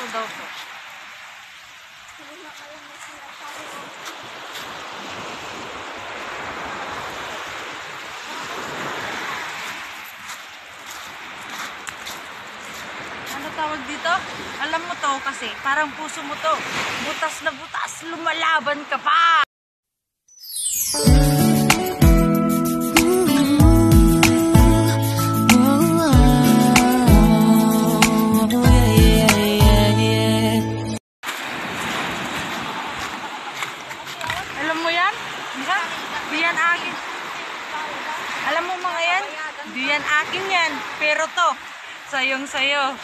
Ito daw to. Ano tawag dito? Alam mo to kasi parang puso mo to. Butas na butas, lumalaban ka pa! Alam mo yan? Diba? Di yan akin. Alam mo mga yan? Di yan akin yan. Pero to, sayong sayo.